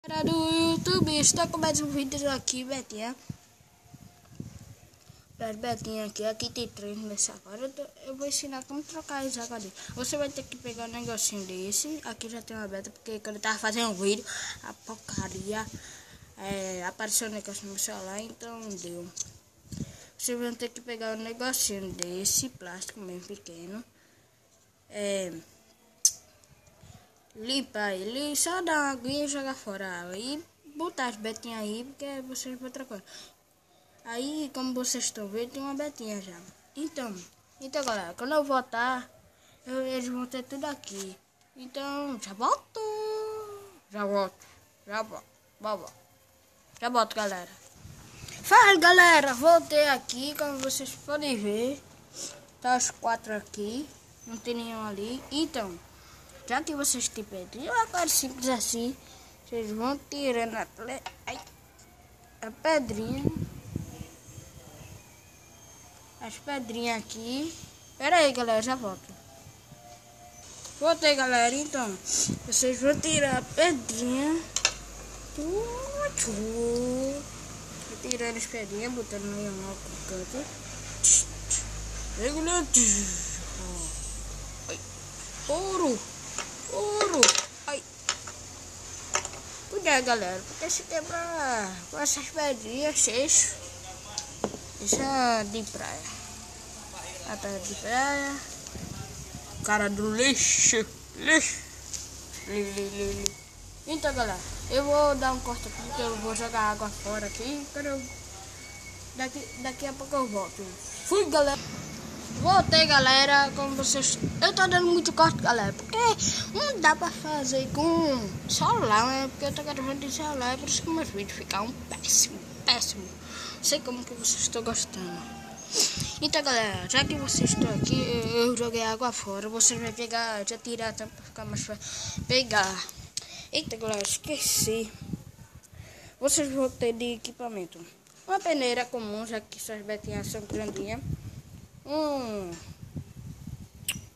Galera do YouTube, estou com mais um vídeo aqui, Betinha. Betinha aqui tem 3 nessa agora. Eu vou ensinar como trocar esse HD. Você vai ter que pegar um negocinho desse. Aqui já tem uma beta, porque quando eu tava fazendo um vídeo, a porcaria apareceu um negócio no meu celular, então deu. Você vai ter que pegar um negocinho desse, plástico mesmo pequeno. Limpa ele, só dá uma aguinha e jogar fora e botar as betinhas aí, porque vocês vão trocar. Aí, como vocês estão vendo, tem uma betinha já. Então galera, quando eu voltar, eles vão ter tudo aqui. Então, já volto. Já volto, galera. Fala, galera, voltei aqui, como vocês podem ver. Tá os 4 aqui, não tem nenhum ali. Então, já que vocês têm pedrinha, agora simples assim, vocês vão tirando a pedrinha, as pedrinhas aqui. Pera aí, galera, já volto. Voltei, galera. Então, vocês vão tirar a pedrinha, tirando as pedrinhas, botando no canto. Ouro. Ai. Cuidado, galera, porque se quebrar com essas pedrinhas, isso é de praia. A terra de praia. Cara do lixo. Então, galera, eu vou dar um corte aqui, porque eu vou jogar água fora aqui. Daqui a pouco eu volto. Fui, galera. Voltei, galera, como vocês... Eu tô dando muito corte, galera, porque não dá pra fazer com celular, né? Porque eu tô gravando de celular, por isso que meus vídeos ficam péssimo. Não sei como que vocês estão gostando. Então, galera, já que vocês estão aqui, eu joguei água fora. Vocês vão pegar, já tirar tempo pra ficar mais fácil. Pegar. Eita, galera, esqueci. Vocês vão ter de equipamento uma peneira comum, já que suas betinhas são grandinhas.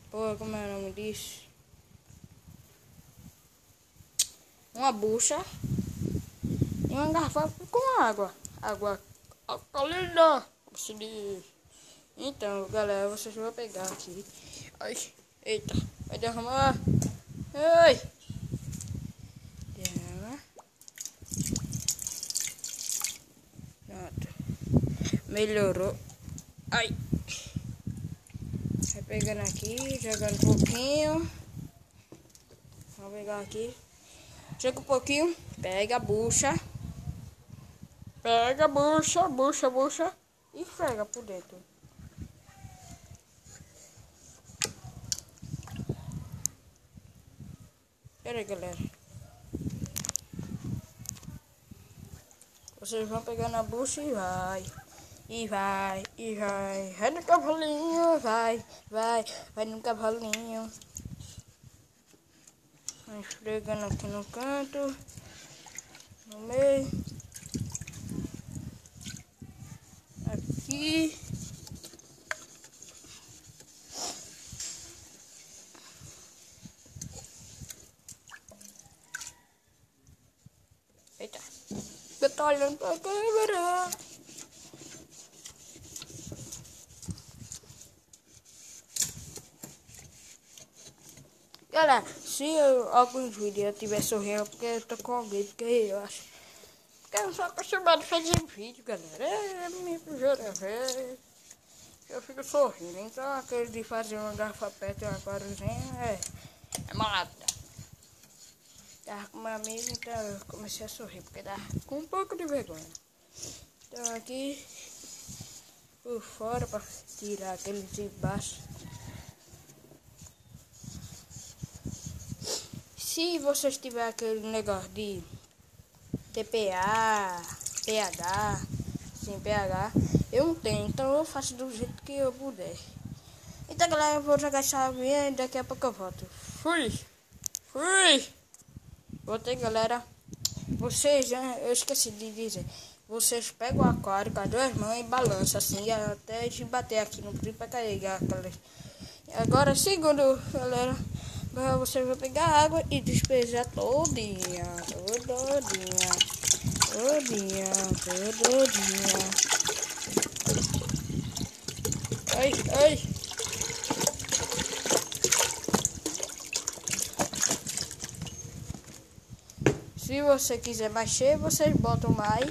Como é o nome disso? Uma bucha e uma garrafa com água. Água alcalina. Então, galera, vocês vão pegar aqui. Ai, eita, vai derramar. Ai. Derrama. Pronto. Melhorou. Ai. Vai pegando aqui, jogando um pouquinho. Vou pegar aqui. Joga um pouquinho. Pega a bucha. Pega a bucha. E frega por dentro. Pera aí, galera. Vocês vão pegando a bucha e vai. Vai no cavalinho, vai no cavalinho. Vai esfregando aqui no canto, no meio, aqui. Eita, eu tô olhando pra câmera. Galera, se alguns vídeos eu tiver sorrindo, porque eu tô com alguém, porque eu acho que eu não sou acostumado a fazer vídeo, galera. É minha primeira vez. Eu fico sorrindo, então aquele de fazer uma garrafa perto e uma coruzinha é malada. Tava com uma amiga, então eu comecei a sorrir, porque dá com um pouco de vergonha. Então aqui por fora para tirar aquele de baixo. Se vocês tiverem aquele negócio de TPA, pH, sem pH, eu não tenho, então eu faço do jeito que eu puder. Então, galera, eu vou jogar essa aguinha e daqui a pouco eu volto. Fui! Voltei, galera. Vocês, eu esqueci de dizer, vocês pegam o aquário com as 2 mãos e balançam assim, até de bater aqui no frio para carregar aquelas. Agora, segundo, galera, Agora você vai pegar água e despejar todinha. todinha, todinha. Ai, ai. Se você quiser mais cheio, vocês botam mais.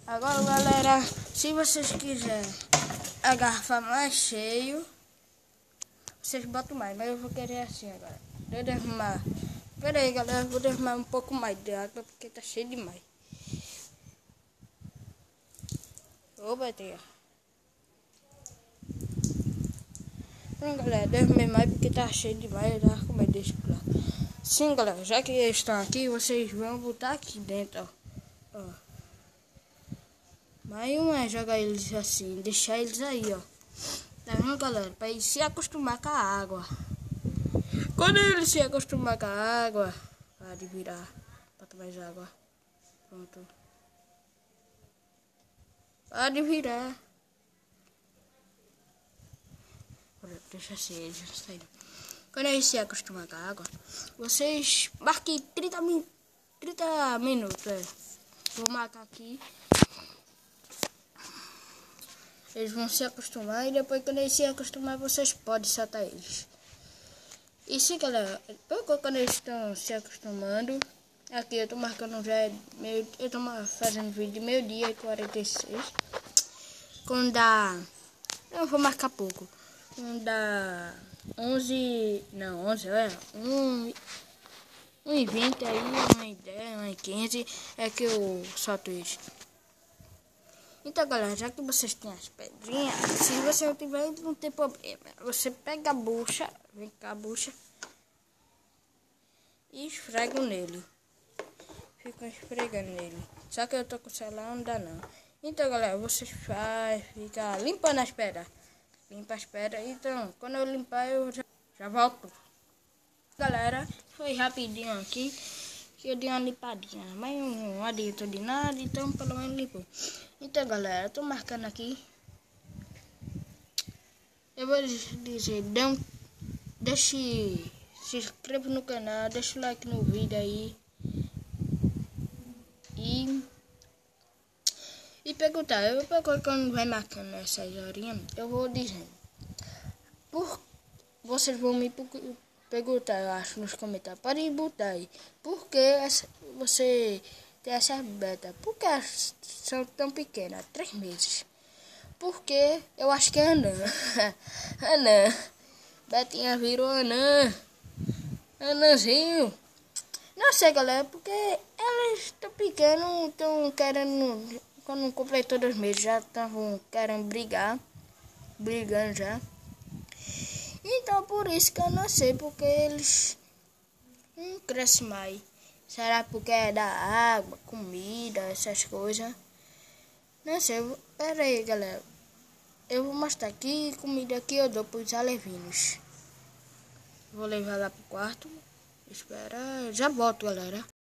Agora, galera, se vocês quiserem a garrafa mais cheio, vocês botam mais. Mas eu vou querer assim agora. Vou derramar. Pera aí, galera, vou derramar um pouco mais de água porque tá cheio demais. Ô, bater. Então, galera, derramei mais porque tá cheio demais. Eu tava com medo desse prato. Sim, galera, já que eles estão aqui, vocês vão botar aqui dentro, ó. Mas não é jogar eles assim, deixar eles aí, ó. Tá vendo, galera? Pra eles se acostumar com a água. Quando eles se acostumar com a água, pode virar. Bota mais água. Pronto. Pode virar. Deixa assim, eles já saíram. Quando eles se acostumar com a água, vocês marquem 30 minutos. Vou marcar aqui. Eles vão se acostumar e depois quando eles se acostumar, vocês podem soltar eles. E sim, galera, quando eles estão se acostumando, aqui eu tô marcando já eu tô fazendo vídeo de meio-dia e 46. Quando dá, eu vou marcar pouco. Quando dá 11, não, 11, 1h20 aí, 1h10, 1h15 é que eu solto isso. Então, galera, já que vocês têm as pedrinhas, se você não tiver, não tem problema. Você pega a bucha, vem cá a bucha e esfrega nele. Fica esfregando nele. Só que eu tô com o celular, não dá não. Então, galera, vocês fica limpando as pedras. Limpa as pedras. Então, quando eu limpar, eu já volto. Galera, foi rapidinho aqui. Que eu dei uma limpadinha, mas não adiantou de nada, então pelo menos limpou. Então, galera, eu tô marcando aqui. Eu vou dizer, se inscreva no canal, deixa o like no vídeo aí. E perguntar, quando vai marcando essas horinhas, eu vou dizendo. Vocês vão me perguntar, eu acho, nos comentários. Podem botar aí. Por que você tem essa beta? Por que elas são tão pequenas? 3 meses. Porque eu acho que é anã. Anã. Betinha virou anã. Anãzinho. Não sei, galera, porque elas estão pequenas, estão querendo. Quando completou 2 meses, já estavam querendo brigar. Brigando já. Então, por isso que eu não sei porque eles não crescem mais. Será porque é da água, comida, essas coisas? Não sei. Pera aí, galera. Eu vou mostrar aqui comida que eu dou para os alevinos. Vou levar lá pro quarto. Espera. Já volto, galera.